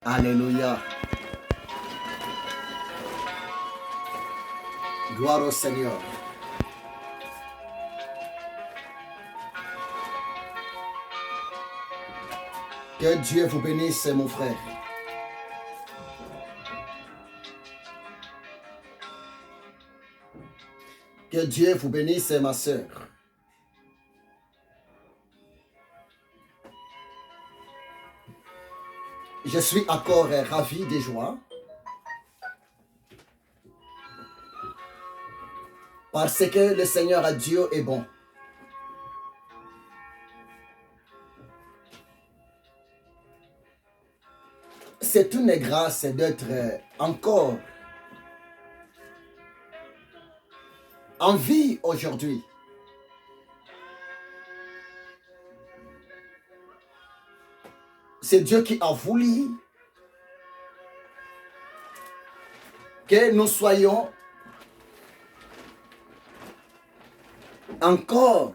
Alléluia. Gloire au Seigneur. Que Dieu vous bénisse, mon frère. Que Dieu vous bénisse, ma sœur. Je suis encore ravi de joie parce que le Seigneur Dieu est bon. C'est une grâce d'être encore en vie aujourd'hui. C'est Dieu qui a voulu que nous soyons encore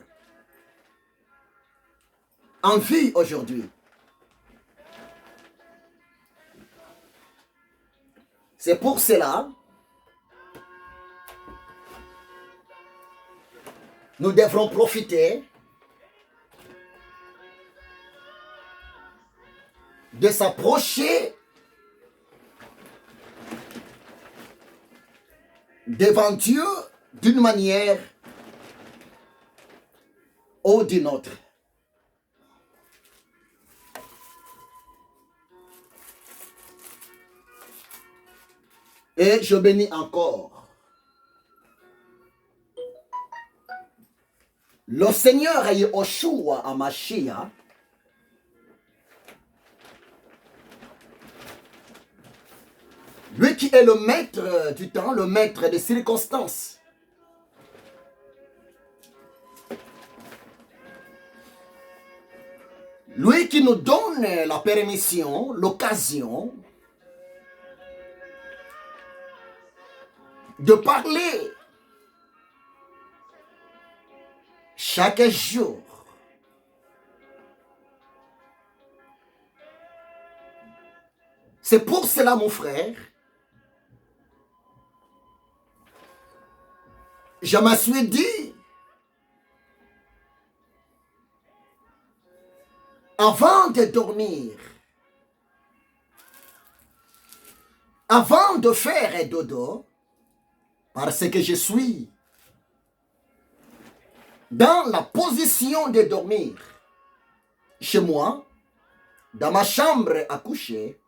en vie aujourd'hui. C'est pour cela nous devrons profiter de s'approcher devant Dieu d'une manière ou d'une autre. Et je bénis encore le Seigneur Yehoshua HaMashiach, lui qui est le maître du temps, le maître des circonstances. Lui qui nous donne la permission, l'occasion de parler chaque jour. C'est pour cela, mon frère, je me suis dit, avant de dormir, avant de faire dodo, parce que je suis dans la position de dormir chez moi, dans ma chambre à coucher,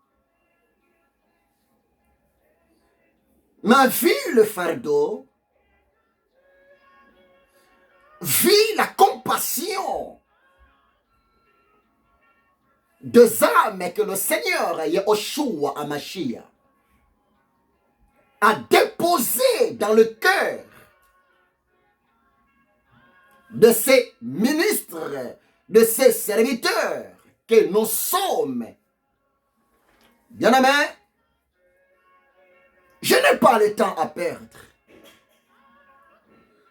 ma vie, le fardeau, vit la compassion des âmes que le Seigneur Yehoshua HaMashiach a déposé dans le cœur de ces ministres, de ces serviteurs que nous sommes. Bien-aimés, je n'ai pas le temps à perdre.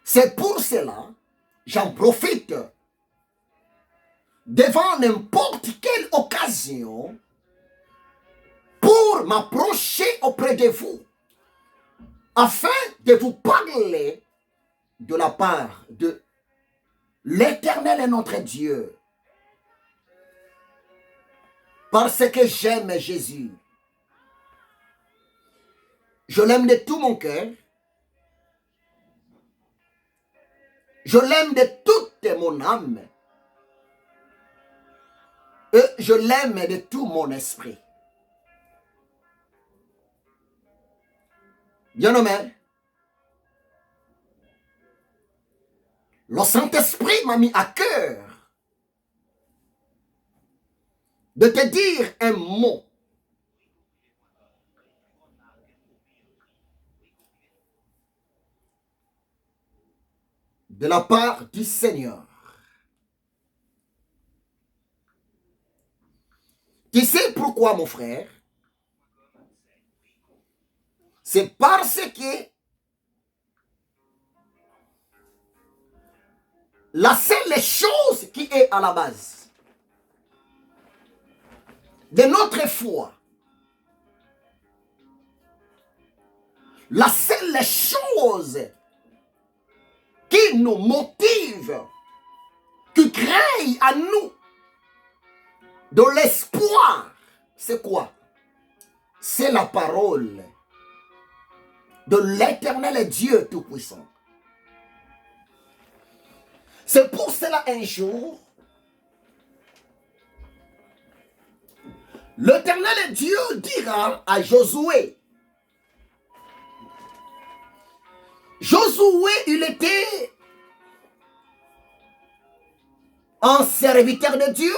C'est pour cela, j'en profite devant n'importe quelle occasion pour m'approcher auprès de vous, afin de vous parler de la part de l'Éternel est notre Dieu. Parce que j'aime Jésus. Je l'aime de tout mon cœur. Je l'aime de toute mon âme. Et je l'aime de tout mon esprit. Bien-aimé, le Saint-Esprit m'a mis à cœur de te dire un mot. De la part du Seigneur. Tu sais pourquoi, mon frère? C'est parce que la seule chose qui est à la base de notre foi, La seule chose qui nous motive, qui crée à nous de l'espoir, c'est quoi? C'est la parole de l'Éternel Dieu Tout-Puissant. C'est pour cela un jour, l'Éternel Dieu dira à Josué. Josué, il était un serviteur de Dieu.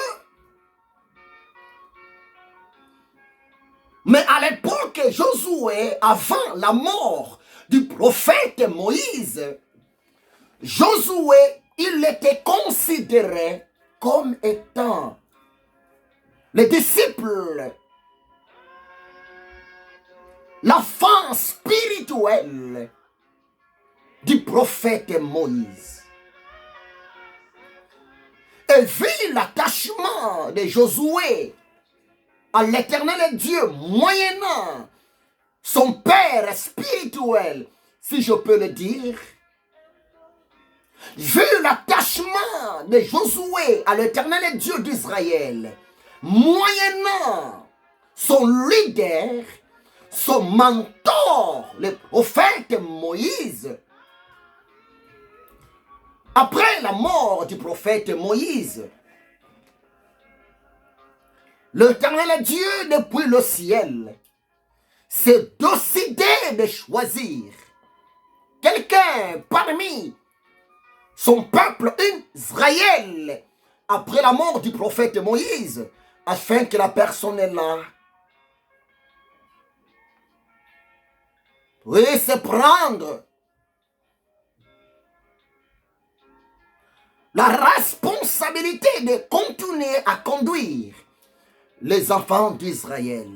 Mais à l'époque, Josué, avant la mort du prophète Moïse, Josué, il était considéré comme étant le disciple, l'enfant spirituel du prophète Moïse. Et vu l'attachement de Josué à l'Éternel Dieu, moyennant son père spirituel, si je peux le dire, vu l'attachement de Josué à l'Éternel Dieu d'Israël, moyennant son leader, son mentor, le prophète Moïse, après la mort du prophète Moïse, l'Éternel Dieu depuis le ciel s'est décidé de choisir quelqu'un parmi son peuple Israël après la mort du prophète Moïse, afin que la personne là puisse prendre la responsabilité de continuer à conduire les enfants d'Israël.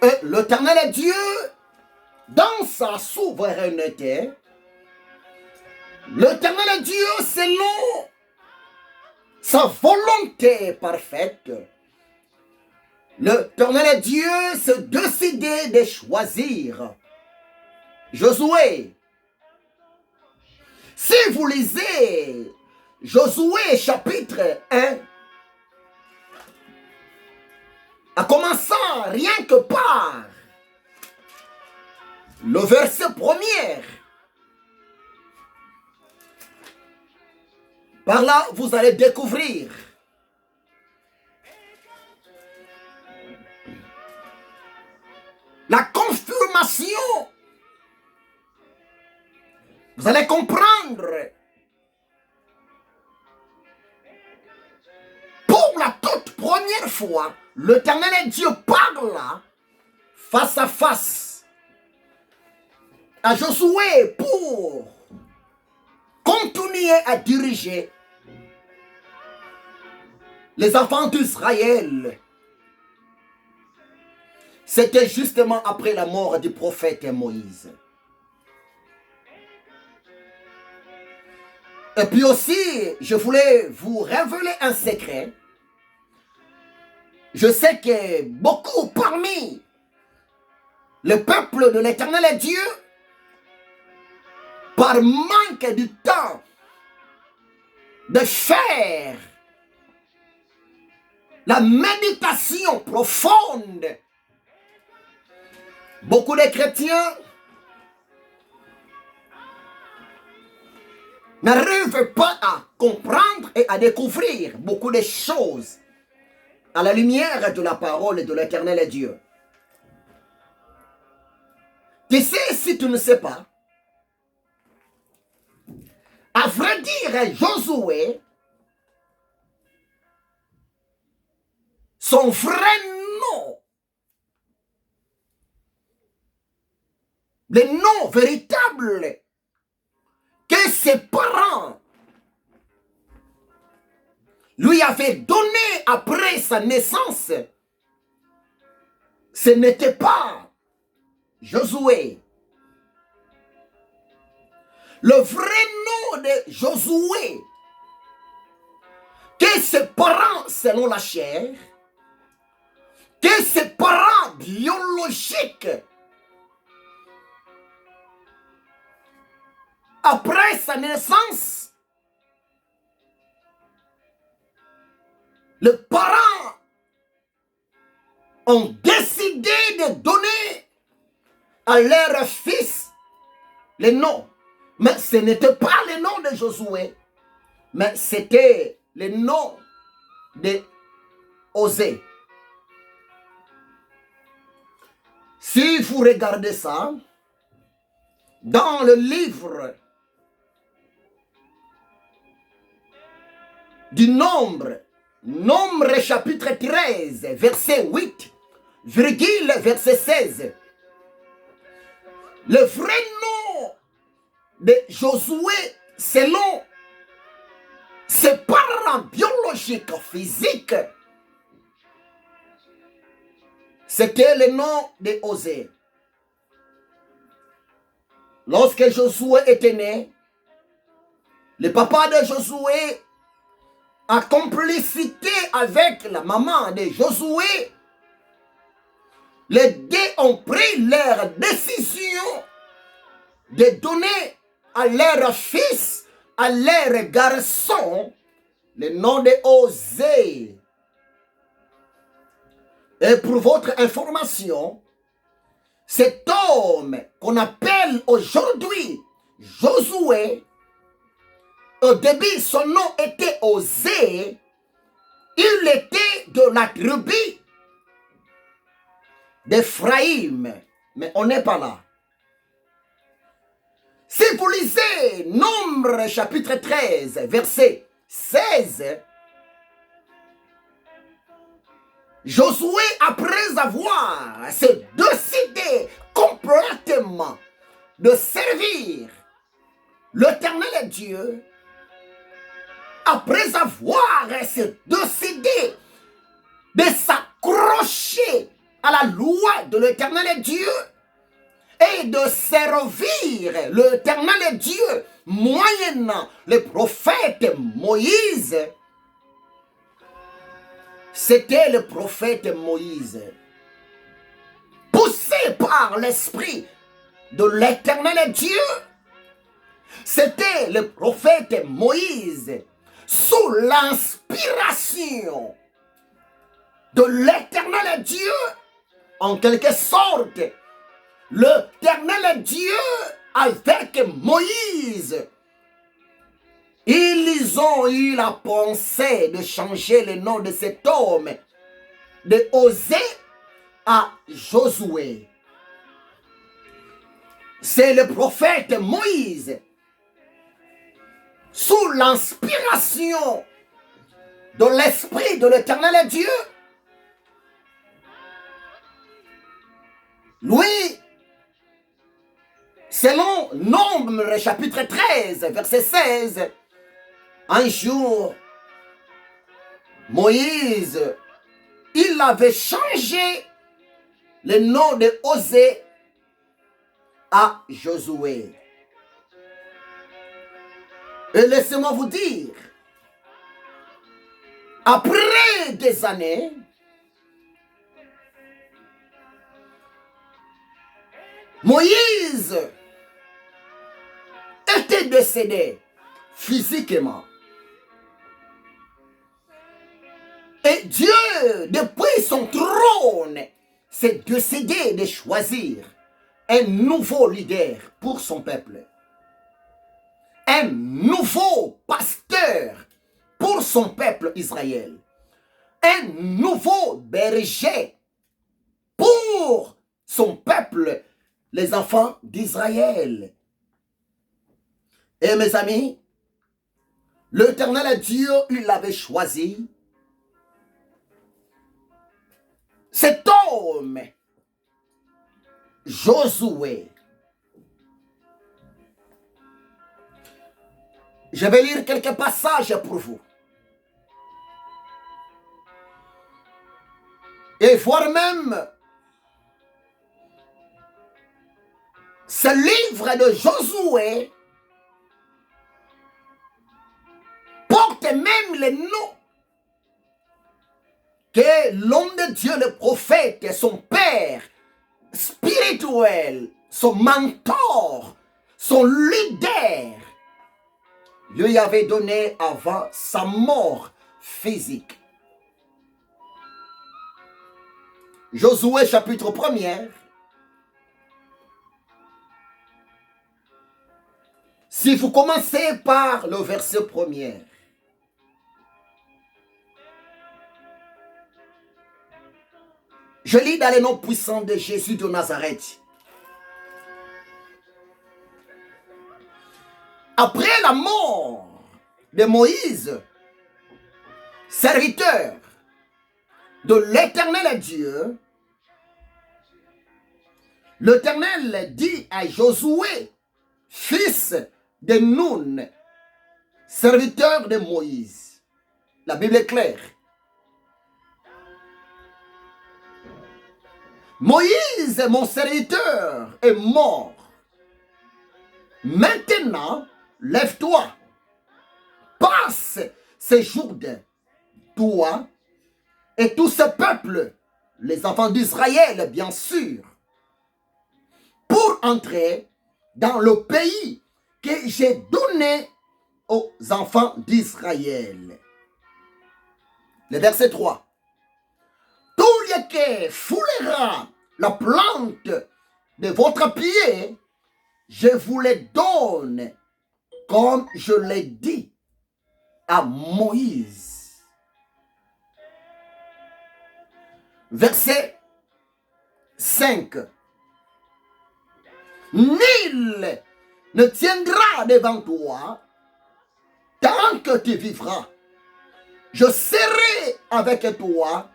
Et l'Éternel Dieu, dans sa souveraineté, l'Éternel Dieu, selon sa volonté parfaite, l'Éternel Dieu s'est décidé de choisir Josué. Si vous lisez Josué chapitre 1, en commençant rien que par le verset premier, par là vous allez découvrir la confirmation. Vous allez comprendre pour la toute première fois, l'Éternel Dieu parle face à face à Josué pour continuer à diriger les enfants d'Israël. C'était justement après la mort du prophète Moïse. Et puis aussi, je voulais vous révéler un secret. Je sais que beaucoup parmi le peuple de l'Éternel Dieu, par manque de temps de faire la méditation profonde, beaucoup de chrétiens n'arrivent pas à comprendre et à découvrir beaucoup de choses à la lumière de la parole de l'Éternel Dieu. Tu sais, si tu ne sais pas, à vrai dire, Josué, son vrai nom, le nom véritable que ses parents lui avaient donné après sa naissance, ce n'était pas Josué. Le vrai nom de Josué, que ses parents selon la chair, que ses parents biologiques après sa naissance, les parents ont décidé de donner à leur fils les noms. Mais ce n'était pas le nom de Josué, mais c'était le nom de Osée. Si vous regardez ça, dans le livre du Nombre, Nombre chapitre 13, verset 8, virgule verset 16, le vrai nom de Josué selon ses parents biologiques, physiques, c'était le nom de Osée. Lorsque Josué était né, le papa de Josué, en complicité avec la maman de Josué, les deux ont pris leur décision de donner à leur fils, à leur garçon, le nom de Osée. Et pour votre information, cet homme qu'on appelle aujourd'hui Josué, au début son nom était Osée, il était de la tribu d'Éphraïm, mais on n'est pas là. Si vous lisez Nombre chapitre 13, verset 16, Josué, après avoir se décidé complètement de servir l'Éternel Dieu, après avoir se décidé de s'accrocher à la loi de l'Éternel Dieu et de servir l'Éternel Dieu moyennant le prophète Moïse, c'était le prophète Moïse, poussé par l'esprit de l'Éternel Dieu. C'était le prophète Moïse, sous l'inspiration de l'Éternel Dieu, en quelque sorte, l'Éternel Dieu avec Moïse. Ils ont eu la pensée de changer le nom de cet homme, de Osée à Josué. C'est le prophète Moïse, sous l'inspiration de l'esprit de l'Éternel Dieu. Lui, selon Nombre chapitre 13, verset 16, un jour, Moïse, il avait changé le nom de Osée à Josué. Et laissez-moi vous dire, après des années, Moïse était décédé physiquement. Et Dieu, depuis son trône, s'est décidé de choisir un nouveau leader pour son peuple. Un nouveau pasteur pour son peuple Israël. Un nouveau berger pour son peuple, les enfants d'Israël. Et mes amis, l'Éternel Dieu, il l'avait choisi. Cet homme, Josué. Je vais lire quelques passages pour vous. Et voir même ce livre de Josué porte même le nom que l'homme de Dieu, le prophète, son père spirituel, son mentor, son leader, lui avait donné avant sa mort physique. Josué chapitre 1er. Si vous commencez par le verset 1er, je lis dans les noms puissants de Jésus de Nazareth. Après la mort de Moïse, serviteur de l'Éternel Dieu, l'Éternel dit à Josué, fils de Nun, serviteur de Moïse. La Bible est claire. Moïse, mon serviteur, est mort. Maintenant, lève-toi, passe ces Jourdain, toi et tout ce peuple, les enfants d'Israël, bien sûr, pour entrer dans le pays que j'ai donné aux enfants d'Israël. Le verset 3. Tout lieu qui foulera la plante de votre pied, je vous les donne, comme je l'ai dit à Moïse. Verset 5. Nul ne tiendra devant toi tant que tu vivras. Je serai avec toi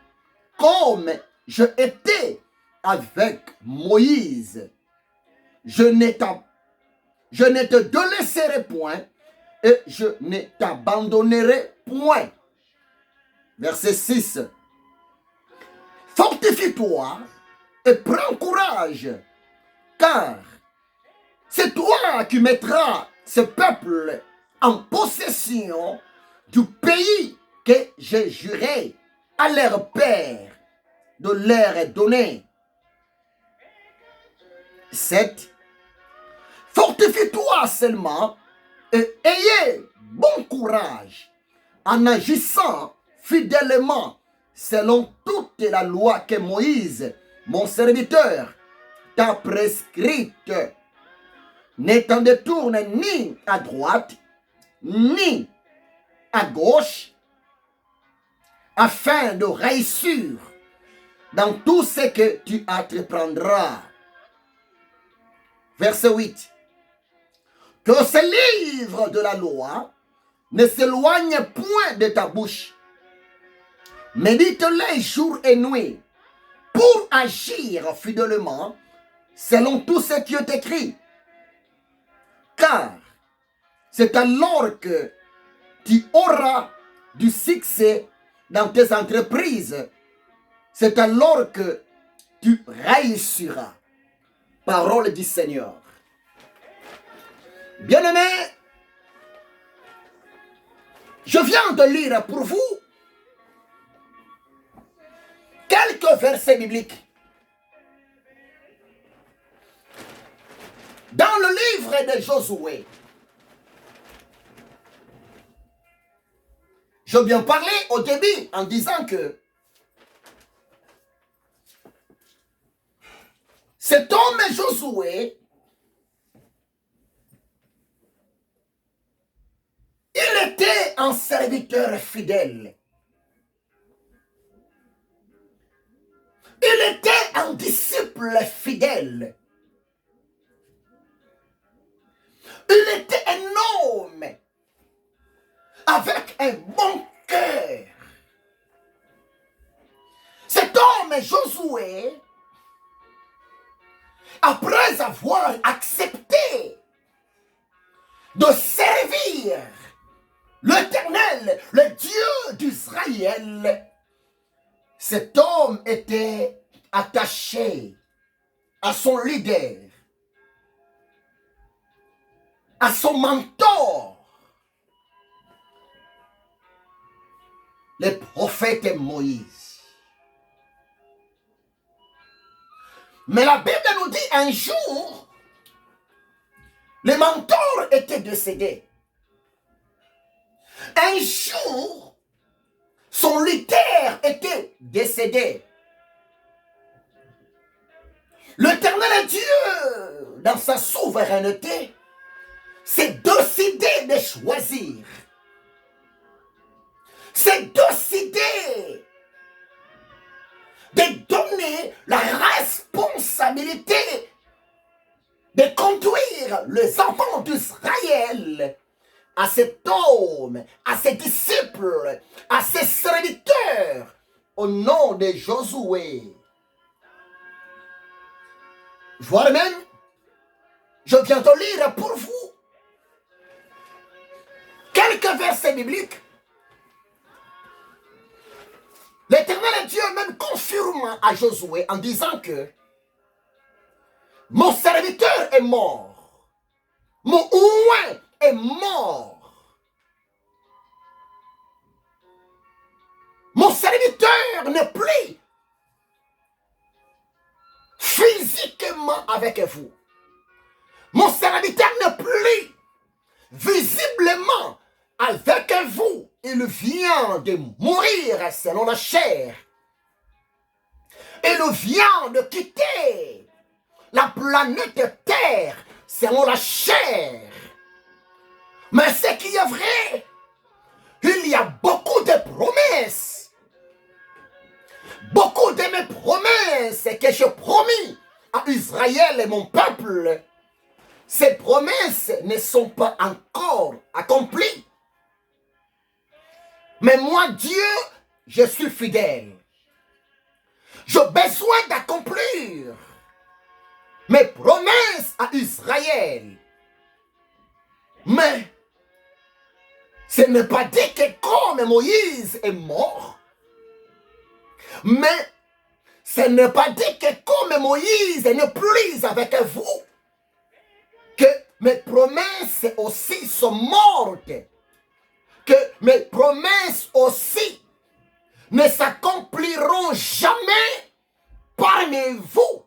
comme je étais avec Moïse. Je ne te délaisserai point et je ne t'abandonnerai point. Verset 6. Fortifie-toi et prends courage, car c'est toi qui mettras ce peuple en possession du pays que j'ai juré à leur père de leur donner. 7. Fortifie-toi seulement et ayez bon courage en agissant fidèlement selon toute la loi que Moïse, mon serviteur, t'a prescrite. Ne t'en détourne ni à droite, ni à gauche, afin de réussir dans tout ce que tu entreprendras. Verset 8. Que ce livre de la loi ne s'éloigne point de ta bouche. Médite-les jour et nuit pour agir fidèlement selon tout ce qui est écrit. Car c'est alors que tu auras du succès dans tes entreprises. C'est alors que tu réussiras. Parole du Seigneur. Bien-aimés, je viens de lire pour vous quelques versets bibliques. Dans le livre de Josué, je viens parler au début en disant que cet homme Josué, il était un serviteur fidèle. Il était un disciple fidèle. Il était un homme avec un bon cœur. Cet homme Josué, après avoir accepté de servir l'Éternel, le Dieu d'Israël, cet homme était attaché à son leader, à son mentor, le prophète Moïse. Mais la Bible nous dit un jour, Le mentor était décédé. Un jour, son lutteur était décédé. L'Éternel Dieu, dans sa souveraineté, s'est décidé de choisir. S'est décidé de donner la responsabilité de conduire les enfants d'Israël à cet homme, à ses disciples, à ses serviteurs, au nom de Josué. Voire même, je viens de lire pour vous quelques versets bibliques. L'Éternel Dieu même confirme à Josué en disant que mon serviteur est mort, mon oint est mort. Mon serviteur n'est plus physiquement avec vous. Mon serviteur n'est plus visiblement avec vous. Il vient de mourir selon la chair. Il vient de quitter la planète Terre selon la chair. Mais ce qui est vrai, il y a beaucoup de promesses. Beaucoup de mes promesses que j'ai promis à Israël et mon peuple, ces promesses ne sont pas encore accomplies. Mais moi, Dieu, je suis fidèle. J'ai besoin d'accomplir mes promesses à Israël. Mais ce n'est pas dit que comme Moïse est mort, mais ce n'est pas dit que comme Moïse n'est plus avec vous, que mes promesses aussi sont mortes, que mes promesses aussi ne s'accompliront jamais parmi vous.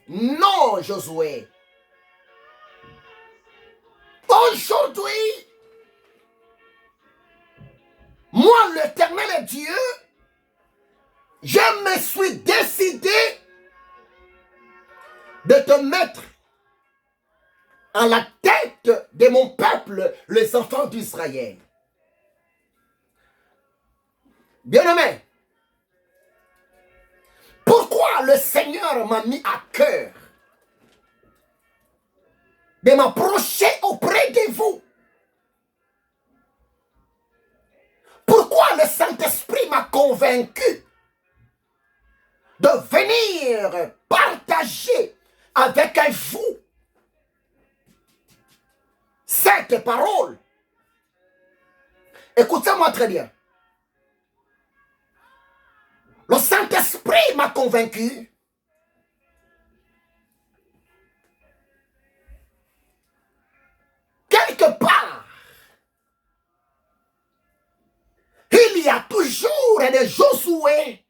Non, Josué. Aujourd'hui, moi, l'Éternel Dieu, je me suis décidé de te mettre à la tête de mon peuple, les enfants d'Israël. Bien-aimé, pourquoi le Seigneur m'a mis à cœur de m'approcher auprès de vous? Pourquoi le Saint-Esprit m'a convaincu de venir partager avec vous cette parole? Écoutez-moi très bien. Le Saint-Esprit m'a convaincu quelque part. Il y a toujours des Josué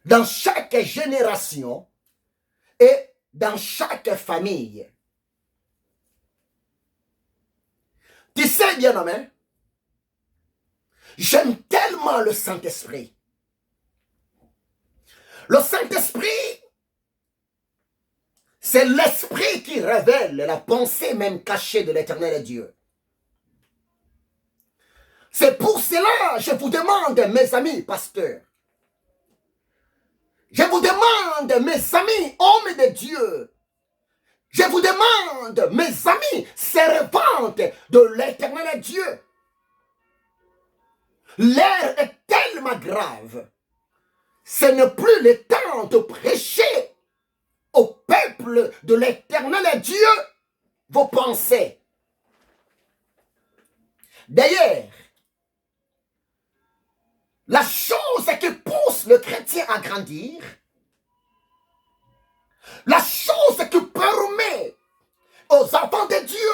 dans chaque génération et dans chaque famille. Tu sais, bien-aimé, j'aime tellement le Saint-Esprit. Le Saint-Esprit, c'est l'Esprit qui révèle la pensée même cachée de l'Éternel Dieu. C'est pour cela que je vous demande, mes amis pasteurs, je vous demande, mes amis hommes de Dieu, je vous demande, mes amis servantes de l'Éternel Dieu, l'heure est tellement grave, ce n'est plus le temps de prêcher au peuple de l'Éternel Dieu vos pensées. D'ailleurs, la chose qui pousse le chrétien à grandir, la chose qui permet aux enfants de Dieu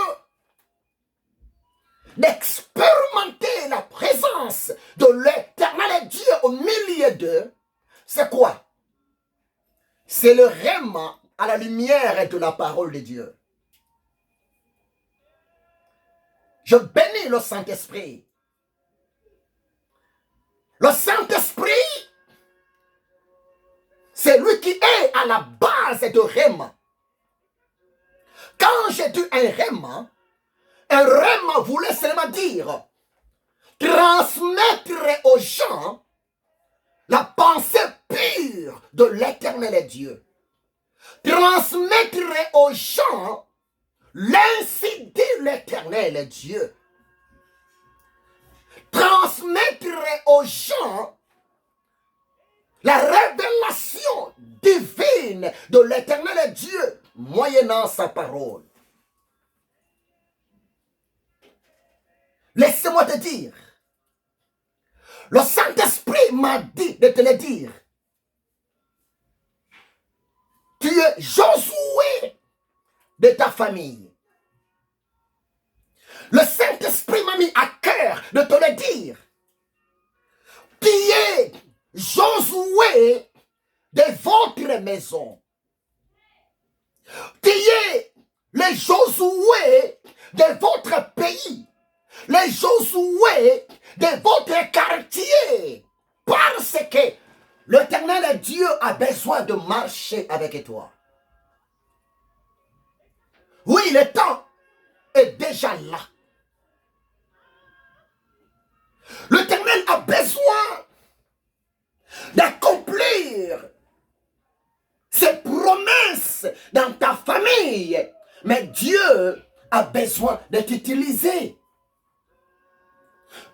d'expérimenter la présence de l'Éternel Dieu au milieu d'eux, c'est quoi? C'est le rhéma à la lumière de la parole de Dieu. Je bénis le Saint-Esprit. Le Saint-Esprit, c'est lui qui est à la base de Réma. Quand j'ai dit un Réma voulait seulement dire transmettre aux gens la pensée pure de l'Éternel Dieu. Transmettre aux gens l'ainsi dit l'Éternel Dieu. Transmettre aux gens la révélation divine de l'Éternel Dieu moyennant sa parole. Laissez-moi te dire, le Saint-Esprit m'a dit de te le dire. Tu es Josué de ta famille. Le Saint-Esprit m'a mis à cœur de te le dire. Tu es Josué de votre maison. Tu es le Josué de votre pays. Le Josué de votre quartier. Parce que l'Éternel Dieu a besoin de marcher avec toi. Oui, le temps est déjà là. L'Éternel a besoin d'accomplir ses promesses dans ta famille. Mais Dieu a besoin de t'utiliser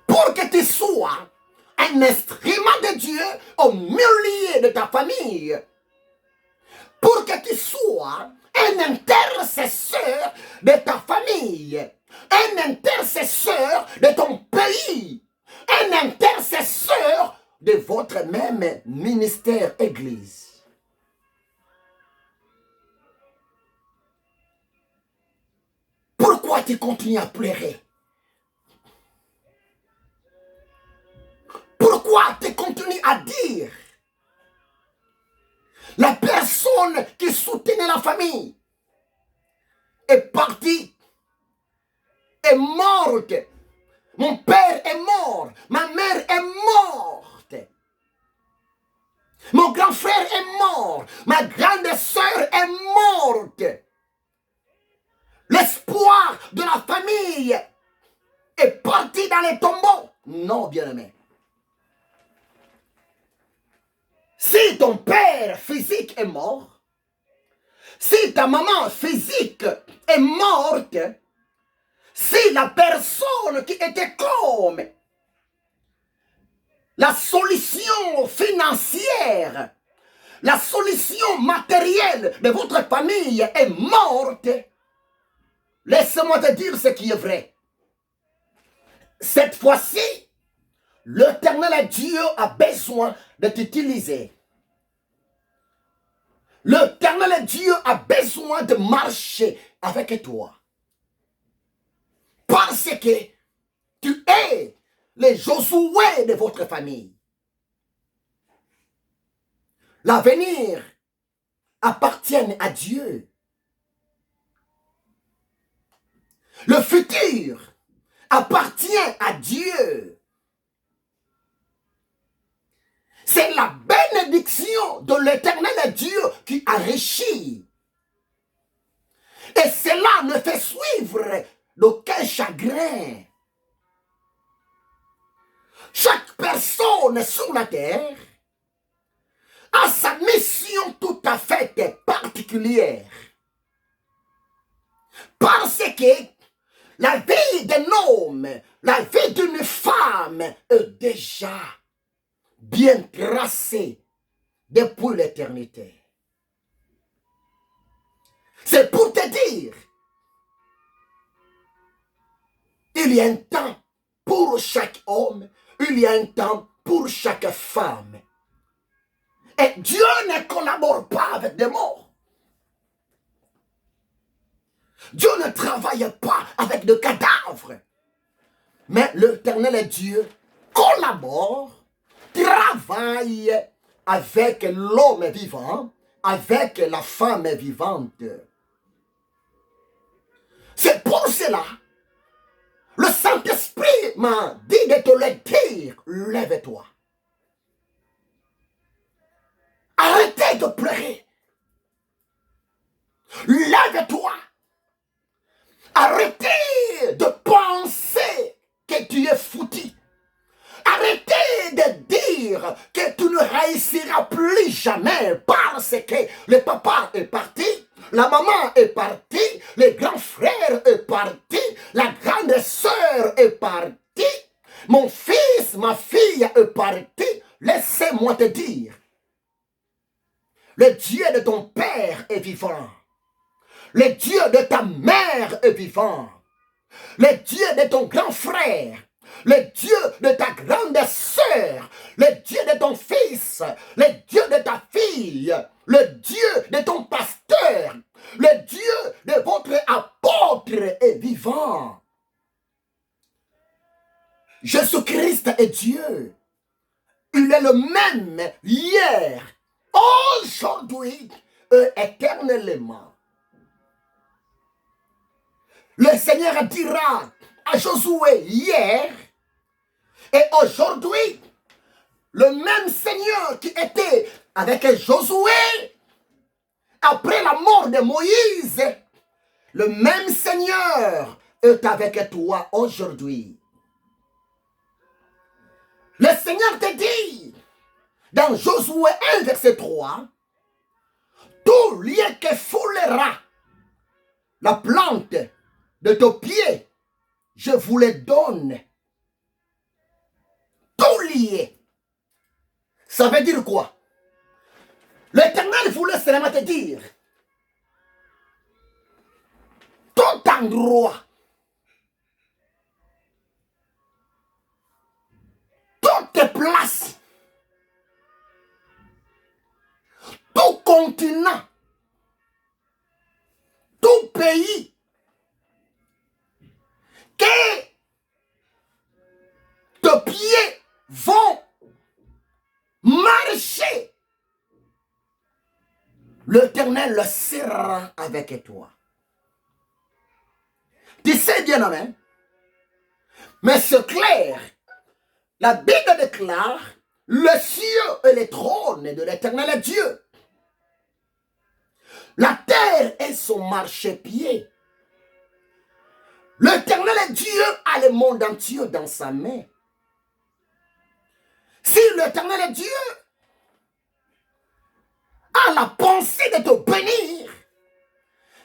pour que tu sois un instrument de Dieu au milieu de ta famille. Pour que tu sois un intercesseur de ta famille. Un intercesseur de ton pays. Un intercesseur de votre même ministère église. Pourquoi tu continues à pleurer? Pourquoi tu continues à dire la personne qui soutenait la famille est partie, est morte. Mon père est mort, ma mère est morte. Mon grand frère est mort, ma grande sœur est morte. L'espoir de la famille est parti dans les tombeaux. Non, bien-aimé. Si ton père physique est mort, si ta maman physique est morte, si la personne qui était comme la solution financière, la solution matérielle de votre famille est morte, laisse-moi te dire ce qui est vrai. Cette fois-ci, l'Éternel Dieu a besoin de t'utiliser. L'Éternel Dieu a besoin de marcher avec toi. Parce que tu es le Josué de votre famille. L'avenir appartient à Dieu. Le futur appartient à Dieu. C'est la bénédiction de l'Éternel Dieu qui enrichit. Et cela ne fait suivre d'aucun chagrin. Chaque personne sur la terre a sa mission tout à fait particulière. Parce que la vie d'un homme, la vie d'une femme est déjà bien tracée depuis l'éternité. C'est pour te dire, il y a un temps pour chaque homme, il y a un temps pour chaque femme. Et Dieu ne collabore pas avec des morts. Dieu ne travaille pas avec des cadavres. Mais l'Éternel Dieu collabore, travaille avec l'homme vivant, avec la femme vivante. C'est pour cela, Le Saint-Esprit m'a dit de te le dire. Lève-toi. Arrêtez de pleurer. Lève-toi. Arrêtez de penser que tu es foutu. Arrêtez de dire que tu ne réussiras plus jamais parce que le papa est parti, la maman est partie, le grand frère est parti, la grande sœur est partie, mon fils, ma fille est parti. Laissez-moi te dire, le Dieu de ton père est vivant. Le Dieu de ta mère est vivant. Le Dieu de ton grand frère, le Dieu de ta grande sœur, le Dieu de ton fils, le Dieu de ta fille, le Dieu de ton pasteur, le Dieu de votre apôtre est vivant. Jésus-Christ est Dieu. Il est le même hier, aujourd'hui et éternellement. Le Seigneur dira à Josué hier et aujourd'hui, le même Seigneur qui était avec Josué après la mort de Moïse, le même Seigneur est avec toi aujourd'hui. Le Seigneur te dit dans Josué 1 verset 3, tout lieu que foulera la plante de ton pied, je vous le donne. Tout lié. Ça veut dire quoi? L'Éternel voulait seulement te dire, tout endroit, toute place, tout continent, tout pays, que tes pieds vont marcher, l'Éternel le sera avec toi. Tu sais bien, amen. Mais c'est clair. La Bible déclare, le ciel est le trône de l'Éternel Dieu. La terre est son marchepied. L'Éternel Dieu a le monde entier dans sa main. Si l'Éternel Dieu a la pensée de te bénir,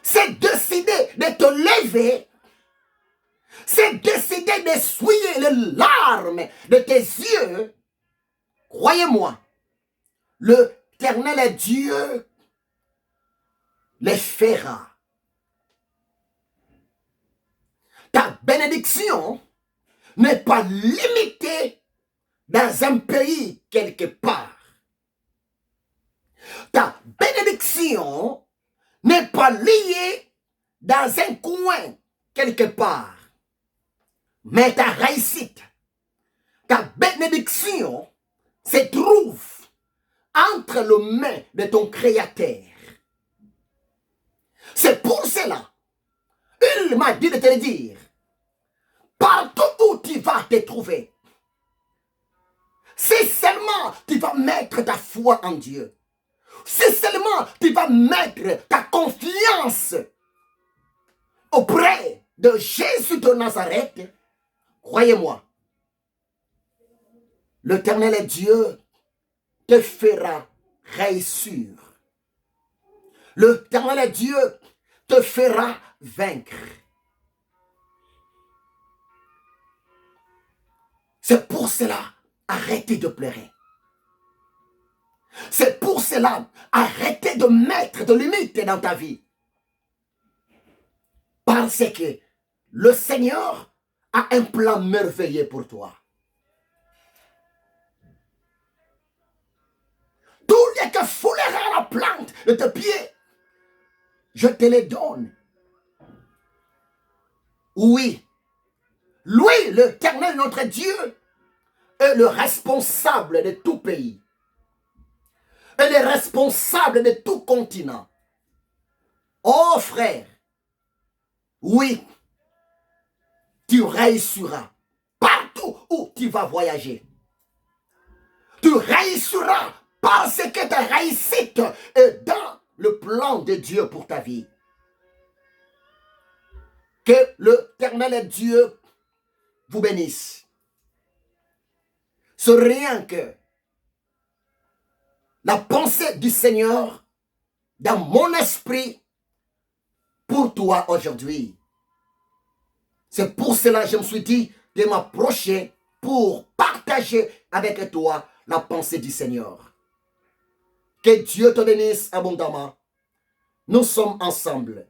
c'est décider de te lever, c'est décider d'essuyer les larmes de tes yeux, croyez-moi, l'Éternel Dieu les fera. Ta bénédiction n'est pas limitée dans un pays quelque part. Ta bénédiction n'est pas liée dans un coin quelque part. Mais ta réussite, ta bénédiction se trouve entre les mains de ton Créateur. C'est pour cela, il m'a dit de te le dire, partout où tu vas te trouver, si seulement tu vas mettre ta foi en Dieu, si seulement tu vas mettre ta confiance auprès de Jésus de Nazareth, croyez-moi, l'Éternel Dieu te fera réussir. L'Éternel Dieu te fera vaincre. C'est pour cela, arrêtez de pleurer. C'est pour cela, arrêtez de mettre de limites dans ta vie. Parce que le Seigneur a un plan merveilleux pour toi. Tout lieu que foulera la plante de tes pieds, je te les donne. Oui, lui, l'Éternel, notre Dieu, est le responsable de tout pays. Est le responsable de tout continent. Oh frère, oui, tu réussiras partout où tu vas voyager. Tu réussiras parce que ta réussite est dans le plan de Dieu pour ta vie. Que l'Éternel Dieu vous bénisse. C'est rien que la pensée du Seigneur dans mon esprit pour toi aujourd'hui. C'est pour cela que je me suis dit de m'approcher pour partager avec toi la pensée du Seigneur. Que Dieu te bénisse abondamment. Nous sommes ensemble.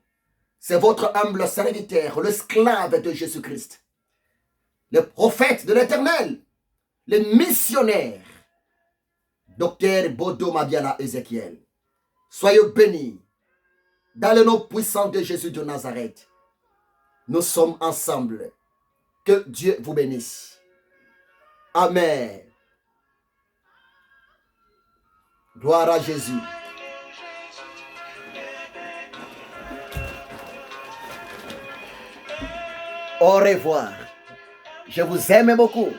C'est votre humble serviteur, l'esclave de Jésus-Christ, le prophète de l'Éternel, le missionnaire, Docteur Bodo Mabiala Ézéchiel. Soyez bénis dans le nom puissant de Jésus de Nazareth. Nous sommes ensemble. Que Dieu vous bénisse. Amen. Gloire à Jésus. Au revoir. Je vous aime beaucoup.